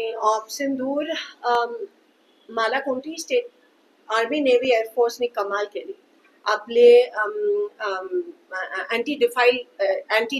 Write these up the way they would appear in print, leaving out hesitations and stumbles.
आणि ऑप सिंदूर मला कोणतीही स्टेट आर्मी नेव्ही एअरफोर्सनी कमाल केली. आपले अँटी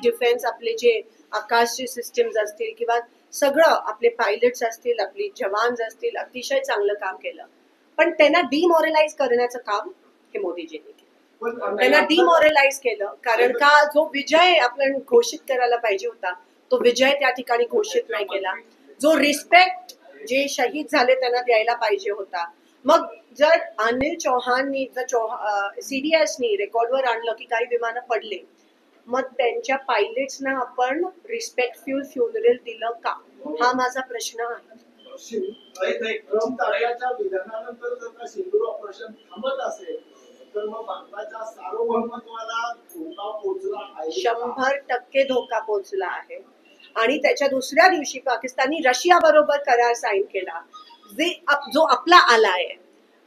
डिफेन्स आपले जे आकाशचे सिस्टम्स असतील किंवा सगळं आपले पायलट्स असतील, आपली जवान्स असतील, अतिशय चांगलं काम केलं. पण त्यांना डिमॉरलाइज करण्याचं काम हे मोदीजींनी केलं. त्यांना डिमॉरलाइज केलं कारण का जो विजय आपण घोषित करायला पाहिजे होता तो विजय त्या ठिकाणी घोषित नाही केला. जो रिस्पेक्ट जे शहीद झाले त्यांना द्यायला पाहिजे होता. मग जर अनिल चौहाननी जर सीडीएसनी रेकॉर्डवर आणलं की काही विमानं पडले, मग त्यांच्या पायलट्सना आपण रिस्पेक्टफुल फ्युनरल दिलं का, हा माझा प्रश्न आहे. विधानानंतर जर का सिंदूर ऑपरेशन थांबत असेल तर मग भारताच्या सार्वभौमत्वाला धोका पोहोचला आहे. 100% धोका पोहोचला आहे. आणि त्याच्या दुसऱ्या दिवशी पाकिस्ताननी रशिया बरोबर करार साईन केला जो आपला आला आहे.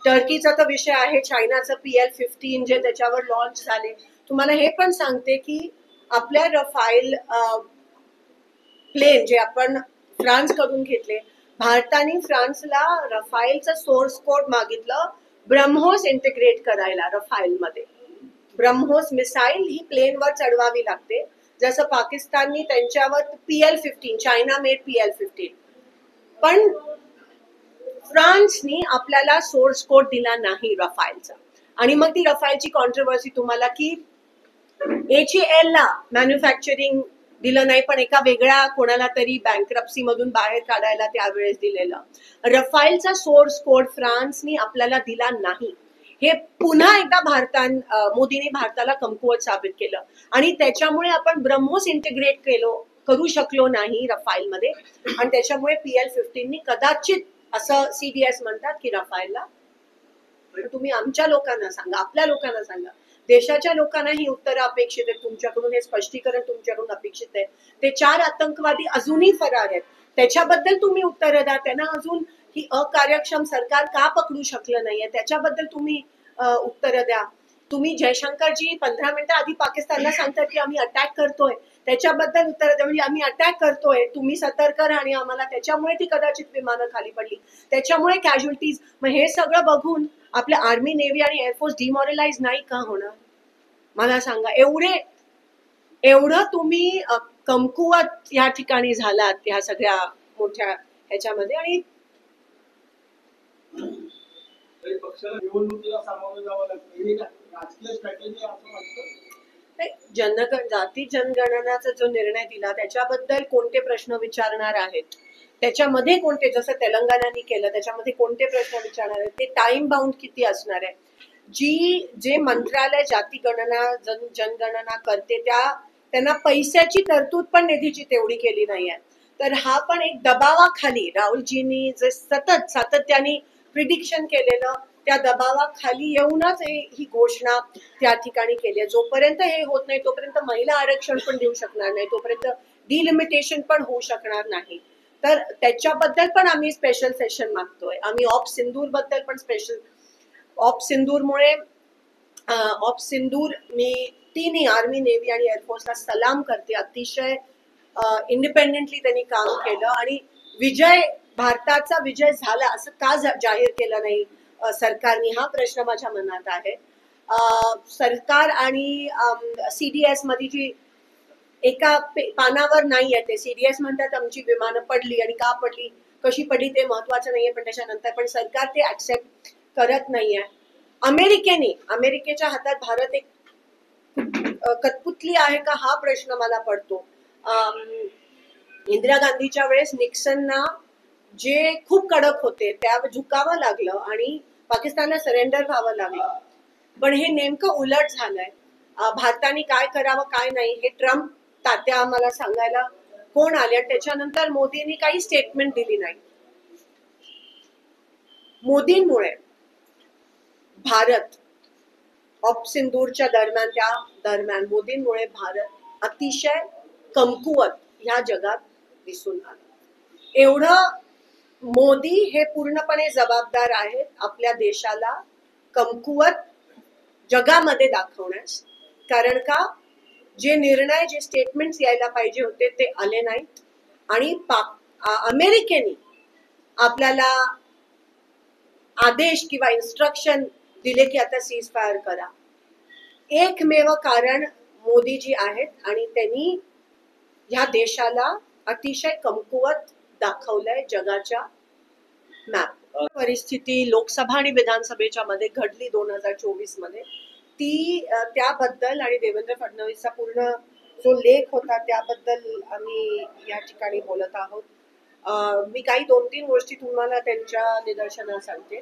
टर्कीचा तर विषय आहे, चायनाचं PL-15 जे त्याच्यावर लॉन्च झाले. तुम्हाला हे पण सांगते की आपल्या रफाईल प्लेन जे आपण फ्रान्स कडून घेतले, भारताने फ्रान्सला रफाईलचं सोर्स कोड मागितलं ब्रह्मोस इंटिग्रेट करायला. रफाईल मध्ये ब्रह्मोस मिसाईल ही प्लेनवर चढवावी लागते, जसं पाकिस्ताननी त्यांच्यावर PL-15 चायना मेड PL-15. पण फ्रान्सनी आपल्याला सोर्स कोड दिला नाही रफाईलचा. आणि मग ती रफाईलची कॉन्ट्रोवर्सी तुम्हाला की HAL ला मॅन्युफॅक्चरिंग दिलं नाही पण एका वेगळ्या कोणाला तरी बँकरप्सी मधून बाहेर काढायला त्यावेळेस दिलेलं. रफाईलचा सोर्स कोड फ्रान्सनी आपल्याला दिला नाही. हे पुन्हा एकदा मोदीने भारताला कमकुवत साबित केलं आणि त्याच्यामुळे आपण ब्रह्मोस इंटिग्रेट करू शकलो नाही रफाईल मध्ये. आणि त्याच्यामुळे PL-15नी कदाचित असं CDS म्हणतात की रफाईलला. तुम्ही आमच्या लोकांना सांगा, आपल्या लोकांना सांगा, देशाच्या लोकांना ही उत्तरं अपेक्षित आहेत तुमच्याकडून, हे स्पष्टीकरण तुमच्याकडून अपेक्षित आहे. ते 4 आतंकवादी अजूनही फरार आहेत, त्याच्याबद्दल तुम्ही उत्तरं द्या. त्यांना अजून ही अकार्यक्षम सरकार का पकडू शकलं नाहीये त्याच्याबद्दल तुम्ही उत्तरं द्या. तुम्ही जयशंकरजी 15 मिनिटं आधी पाकिस्तानला सांगतात की आम्ही अटॅक करतोय, त्याच्याबद्दल उत्तर द्या. म्हणजे आम्ही अटॅक करतोय, तुम्ही सतर्क राहा आणि आम्हाला त्याच्यामुळे ती कदाचित विमानं खाली पडली, त्याच्यामुळे कॅज्युअल्टीज. मग हे सगळं बघून आपल्या आर्मी नेव्ही आणि एअरफोर्स डिमॉरलाइज नाही का होणार, मला सांगा. एवढं तुम्ही कमकुवत या ठिकाणी झालात या सगळ्या मोठ्या ह्याच्यामध्ये. आणि निवडणुकीला सामोरं जावं लागतं, ही राजकीय स्ट्रॅटेजी असं वाटतं. जाती जनगणनाचा जो निर्णय दिला त्याच्याबद्दल कोणते प्रश्न विचारणार आहेत, त्याच्यामध्ये कोणते, जसं तेलंगणाने केलं त्याच्यामध्ये कोणते प्रश्न विचारणार आहेत, ते टाइम बाउंड किती असणार आहे. जे मंत्रालय जाती गणना जनगणना करते त्यांना पैशाची तरतूद पण निधीची तेवढी केली नाही आहे. तर हा पण एक दबावाखाली राहुलजींनी जे सातत्याने प्रिडिक्शन केलेलं त्या दबावाखाली येऊनच ही घोषणा त्या ठिकाणी केली आहे. जोपर्यंत हे होत नाही तोपर्यंत महिला आरक्षण पण देऊ शकणार नाही, तोपर्यंत डिलिमिटेशन पण होऊ शकणार नाही. तर त्याच्याबद्दल पण आम्ही स्पेशल सेशन मागतोय. आम्ही ऑप सिंदूर बद्दल पण स्पेशल, ऑप सिंदूर मी तिन्ही आर्मी नेव्ही आणि एअरफोर्सला सलाम करते. अतिशय इंडिपेंडेंटली त्यांनी काम केलं आणि भारताचा विजय झाला असं का जाहीर केलं नाही सरकारने, हा प्रश्न माझ्या मनात आहे. सरकार आणि CDS मध्ये जी एका पानावर नाही आहे, ते CDS म्हणतात आमची विमानं पडली आणि का पडली, कशी पडली ते महत्वाचं नाहीये, पण त्याच्यानंतर पण सरकार ते ऍक्सेप्ट करत नाहीये. अमेरिकेच्या हातात भारत एक कठपुतली आहे का, हा प्रश्न मला पडतो. इंदिरा गांधीच्या वेळेस निक्सनना जे खूप कडक होते त्या झुकावं लागलं आणि पाकिस्तानला सरेंडर व्हावं लागलं. पण हे नेमकं उलट झालंय. भारताने काय करावं काय नाही हे ट्रम्प तात्या आम्हाला सांगायला कोण आले, त्याच्यानंतर मोदींनी काही स्टेटमेंट दिली नाही. मोदींमुळे भारत ऑप सिंदूरच्या दरम्यान मोदींमुळे भारत अतिशय कमकुवत ह्या जगात दिसून आलं. एवढं मोदी हे पूर्णपणे जबाबदार आहेत आपल्या देशाला कमकुवत जगामध्ये दाखवण्यास. कारण का जे निर्णय, जे स्टेटमेंट्स यायला पाहिजे होते ते आले नाहीत. आणि अमेरिकेने आपल्याला आदेश किंवा इन्स्ट्रक्शन दिले की आता सीज फायर करा. एकमेव कारण मोदीजी आहेत आणि त्यांनी ह्या देशाला अतिशय कमकुवत दाखवलंय जगाच्या मॅप. परिस्थिती लोकसभा आणि विधानसभेच्या मध्ये घडली 2024 मध्ये ती त्याबद्दल आणि देवेंद्र फडणवीसचा पूर्ण जो लेख होता त्याबद्दल आम्ही या ठिकाणी बोलत आहोत. मी काही 2-3 गोष्टी तुम्हाला त्यांच्या निदर्शनास सांगते.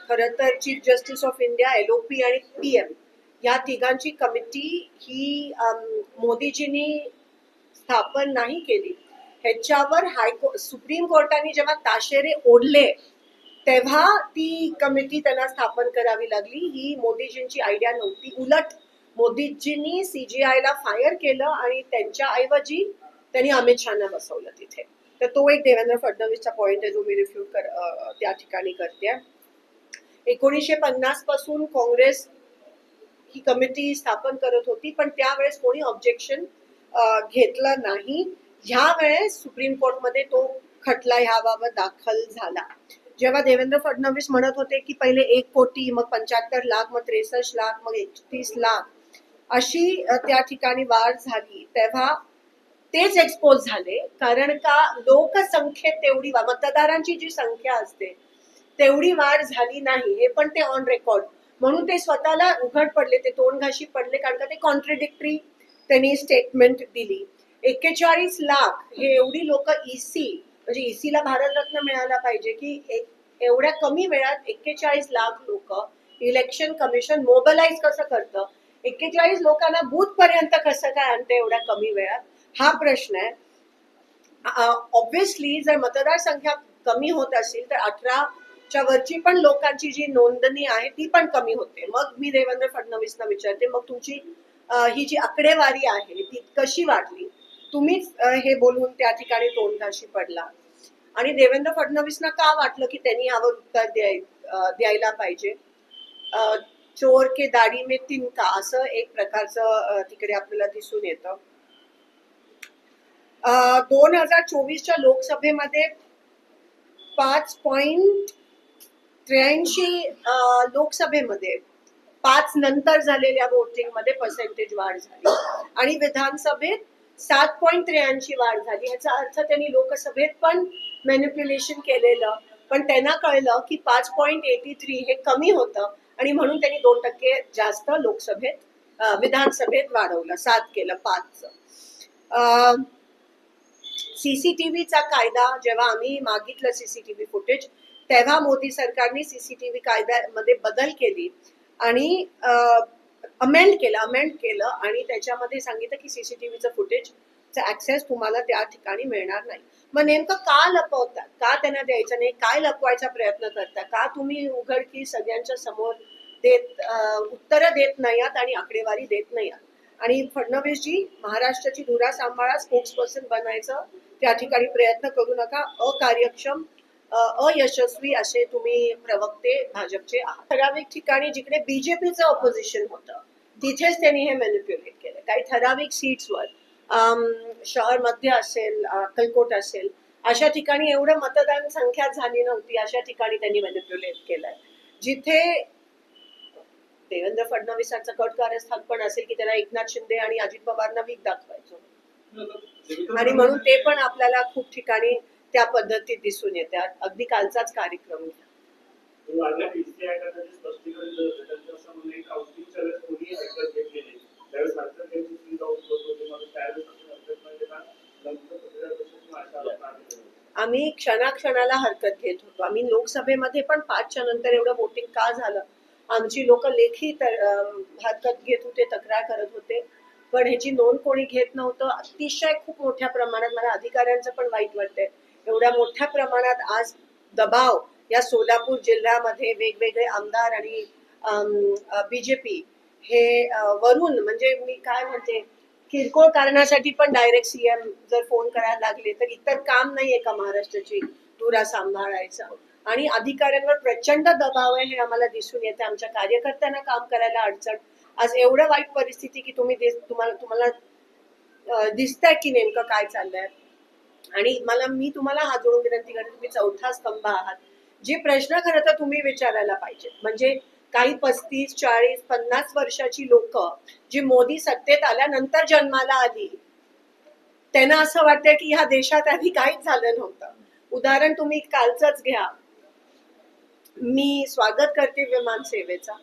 खरं तर chief justice of India, LOP आणि PM या तिघांची कमिटी ही मोदीजींनी स्थापन नाही केली. ह्याच्यावर सुप्रीम कोर्टाने जेव्हा ताशेरे ओढले तेव्हा ती कमिटी त्यांना स्थापन करावी लागली. ही मोदीजींची आयडिया नव्हती. उलट मोदीजींनी CGI ला फायर केलं आणि त्यांच्या ऐवजी त्यांनी अमित शहाना बसवलं तिथे. तर तो एक देवेंद्र फडणवीसचा पॉइंट आहे जो मी रिफ्यूट त्या ठिकाणी करते. 1950 पासून काँग्रेस ही कमिटी स्थापन करत होती पण त्यावेळेस कोणी ऑब्जेक्शन घेतलं नाही. ह्या वेळेस सुप्रीम कोर्टमध्ये तो खटला ह्याबाबत दाखल झाला. जेव्हा देवेंद्र फडणवीस म्हणत होते की पहिले 1 कोटी, मग 75 लाख, मग 63 लाख, मग 31 लाख अशी त्या ठिकाणी वाढ झाली तेव्हा तेच एक्सपोज झाले. कारण का लोकसंख्येत तेवढी मतदारांची जी संख्या असते तेवढी वाढ झाली नाही, हे पण ते ऑन रेकॉर्ड. म्हणून ते स्वतःला उघड पडले, ते तोंडघाशी पडले कारण का ते कॉन्ट्रडिक्टरी त्यांनी स्टेटमेंट दिली. 41 लाख हे एवढी लोक EC म्हणजे EC ला भारतरत्न मिळायला पाहिजे की एवढ्या कमी वेळात 41 लाख लोक इलेक्शन कमिशन मोबिलाइज कसं करतं, 41 लोकांना बूथ पर्यंत कसं काय आणतं एवढ्या कमी वेळात, हा प्रश्न आहे. ऑब्व्हियसली जर मतदारसंख्या कमी होत असेल तर 18च्या वरची पण लोकांची जी नोंदणी आहे ती पण कमी होते. मग मी देवेंद्र फडणवीसना विचारते, मग तुमची ही जी आकडेवारी आहे ती कशी वाढली? तुम्हीच हे बोलून त्या ठिकाणी तोंडघाशी पडला. आणि देवेंद्र फडणवीसना का वाटलं की त्यांनी यावर उत्तर द्यायला पाहिजे? चोर के दाढी में तिनका असं एक प्रकारचं तिकडे आपल्याला दिसून येतं. 2024च्या लोकसभेमध्ये 5.83 लोकसभेमध्ये 5 नंतर झालेल्या वोटिंग मध्ये पर्सेंटेज वाढ झाली आणि विधानसभेत 7.83 वाढ झाली. ह्याचा अर्थ त्यांनी लोकसभेत पण मॅनिप्युलेशन केलेलं, पण त्यांना कळलं की 5.83 हे कमी होतं आणि म्हणून त्यांनी 2% जास्त लोकसभेत विधानसभेत वाढवलं, 7 केलं 5चं. CCTVचा कायदा जेव्हा आम्ही मागितलं CCTV फुटेज तेव्हा मोदी सरकारने CCTV कायद्यामध्ये बदल केली आणि अमेंड केलं आणि त्याच्यामध्ये सांगितलं की CCTVचं फुटेजचा ऍक्सेस तुम्हाला त्या ठिकाणी मिळणार नाही. मग नेमकं का लपवतात, का त्यांना द्यायचं नाही, काय लपवायचा प्रयत्न करता, का तुम्ही उघडकी सगळ्यांच्या समोर उत्तरं देत नाही आहात आणि आकडेवारी देत नाही आहात? आणि फडणवीसजी महाराष्ट्राची धुरा सांभाळा, स्पोक्सपर्सन बनायचं त्या ठिकाणी प्रयत्न करू नका. अकार्यक्षम अयशस्वी असे तुम्ही प्रवक्ते भाजपचे आहात. ठराविक ठिकाणी जिकडे BJPचं ऑपोजिशन होतं तिथेच त्यांनी हे मॅनिप्युलेट केलं. काही ठराविक सीट्सवर शहर मध्य असेल, अक्कलकोट असेल, अशा ठिकाणी एवढं मतदान संख्या झाली नव्हती, अशा ठिकाणी त्यांनी मॅनिप्युलेट केलंय. जिथे देवेंद्र फडणवीसांचं कट कारस्थान पण असेल की त्याला एकनाथ शिंदे आणि अजित पवारना वीक दाखवायचं आणि म्हणून ते पण आपल्याला खूप ठिकाणी त्या पद्धतीत दिसून येते. अगदी कालचाच कार्यक्रम आम्ही क्षणाक्षणाला हरकत घेत होतो. आम्ही लोकसभेमध्ये पण 5च्या नंतर एवढं वोटिंग का झालं, आमची लोक लेखी हरकत घेत होते, तक्रार करत होते, पण ह्याची नोंद कोणी घेत नव्हतं. अतिशय खूप मोठ्या प्रमाणात, मला अधिकाऱ्यांचं पण वाईट वाटतंय, एवढ्या मोठ्या प्रमाणात आज दबाव या सोलापूर जिल्ह्यामध्ये वेगवेगळे आमदार आणि BJP हे वरून, म्हणजे मी काय म्हणते, किरकोळ कारणासाठी पण डायरेक्ट CM जर फोन करायला लागले तर इतर काम नाहीये का महाराष्ट्राची धुरा सांभाळायचा? आणि अधिकाऱ्यांवर प्रचंड दबाव आहे हे आम्हाला दिसून येतं. आमच्या कार्यकर्त्यांना काम करायला अडचण. आज एवढं वाईट परिस्थिती की तुम्हाला दिसतंय की नेमकं काय चाललंय. आणि मी तुम्हाला हात जोडून विनंती करते, तुम्ही चौथा स्तंभ आहात. जे प्रश्न खरं तर तुम्ही विचारायला पाहिजे, म्हणजे काही 35, 40, 50 वर्षाची लोक जी मोदी सत्तेत आल्यानंतर जन्माला आली, त्यांना असं वाटतंय की ह्या देशात आधी काहीच झालं नव्हतं. उदाहरण तुम्ही कालचंच घ्या. मी स्वागत करते विमान सेवेचा,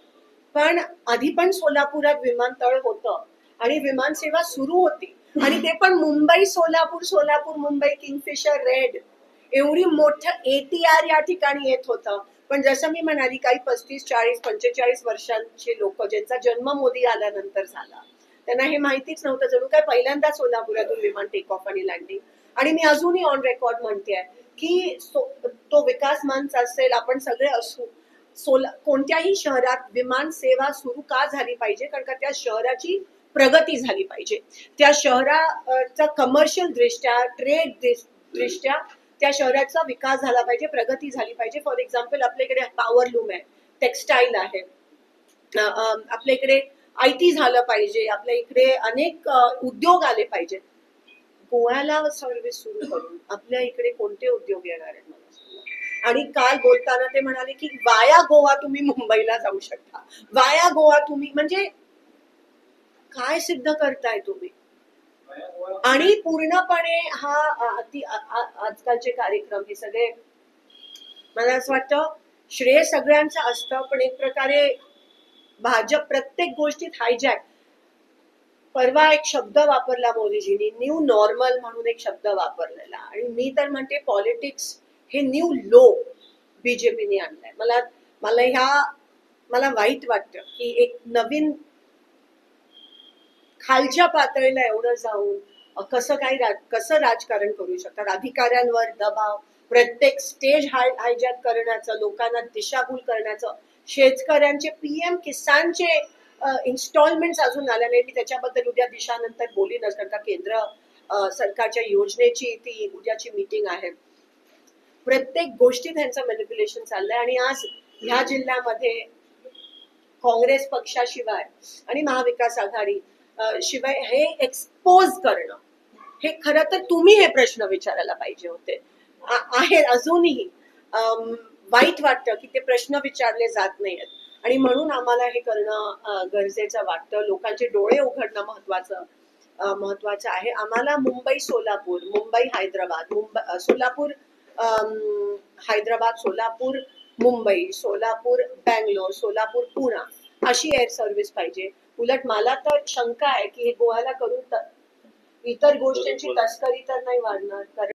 पण आधी पण सोलापुरात विमानतळ होतं आणि विमानसेवा सुरू होती, आणि ते पण मुंबई सोलापूर, सोलापूर मुंबई, किंगफिशर रेड, एवढी मोठं ATR या ठिकाणी येत होतं. पण जसं मी म्हणाली, काही 35, 40, 45 वर्षांचे लोक ज्यांचा जन्म मोदी आल्यानंतर झाला, त्यांना हे माहितीच नव्हतं. जणू काय पहिल्यांदा सोलापुरातून विमान टेक ऑफ आणि लँडिंग. आणि मी अजूनही ऑन रेकॉर्ड म्हणते की तो विकास मंच असेल, आपण सगळे असू, कोणत्याही शहरात विमान सेवा सुरू का झाली पाहिजे, कारण का त्या शहराची प्रगती झाली पाहिजे, त्या शहराचा कमर्शियल दृष्ट्या, ट्रेड दृष्ट्या त्या शहराचा विकास झाला पाहिजे, प्रगती झाली पाहिजे. फॉर एक्झाम्पल, आपल्या इकडे पॉवरलूम आहे, टेक्सटाईल आहे, आपल्या इकडे IT झालं पाहिजे, आपल्या इकडे अनेक उद्योग आले पाहिजेत. गोव्याला सर्व्हिस सुरू करून आपल्या इकडे कोणते उद्योग येणार आहेत मला सांगा. आणि काल बोलताना ते म्हणाले की वाया गोवा तुम्ही मुंबईला जाऊ शकता, वाया गोवा तुम्ही, म्हणजे काय सिद्ध करताय तुम्ही? आणि पूर्णपणे हा आजकालचे कार्यक्रम हे सगळे, मला असं वाटतं श्रेय सगळ्यांचं असतं, पण एक प्रकारे भाजप प्रत्येक गोष्टीत हायजॅक. परवा एक शब्द वापरला मोदीजींनी, न्यू नॉर्मल म्हणून एक शब्द वापरलेला, आणि मी तर म्हणते पॉलिटिक्स हे न्यू लो बीजेपीने आणलंय. मला वाईट वाटतं की एक नवीन खालच्या पातळीला एवढं जाऊन कसं राजकारण करू शकतात, अधिकाऱ्यांवर दबाव, प्रत्येक स्टेज हायजॅक करण्याचं, लोकांना दिशाभूल करण्याचं, शेतकऱ्यांचे PM किसानचे इन्स्टॉलमेंट अजून आल्या नाही. मी त्याच्याबद्दल उद्या दिशानंतर बोलीनच, कारण का केंद्र सरकारच्या योजनेची ती उद्याची मीटिंग आहे. प्रत्येक गोष्टीत त्यांचं मॅनिप्युलेशन चाललंय. आणि आज ह्या जिल्ह्यामध्ये काँग्रेस पक्षाशिवाय आणि महाविकास आघाडी शिवाय हे एक्सपोज करणं, हे खरं तर तुम्ही हे प्रश्न विचारायला पाहिजे होते. आहे अजूनही वाईट वाटतं की ते प्रश्न विचारले जात नाहीत, आणि म्हणून आम्हाला हे करणं गरजेचं वाटतं. लोकांचे डोळे उघडणं महत्वाचं आहे. आम्हाला मुंबई सोलापूर, मुंबई हैदराबाद, सोलापूर हैदराबाद, सोलापूर मुंबई, सोलापूर बँगलोर, सोलापूर पुणा अशी एअर सर्व्हिस पाहिजे. उलट मला तर शंका आहे की हे गोव्याला करून इतर गोष्टींची तस्करी तर नाही वाढणार, कारण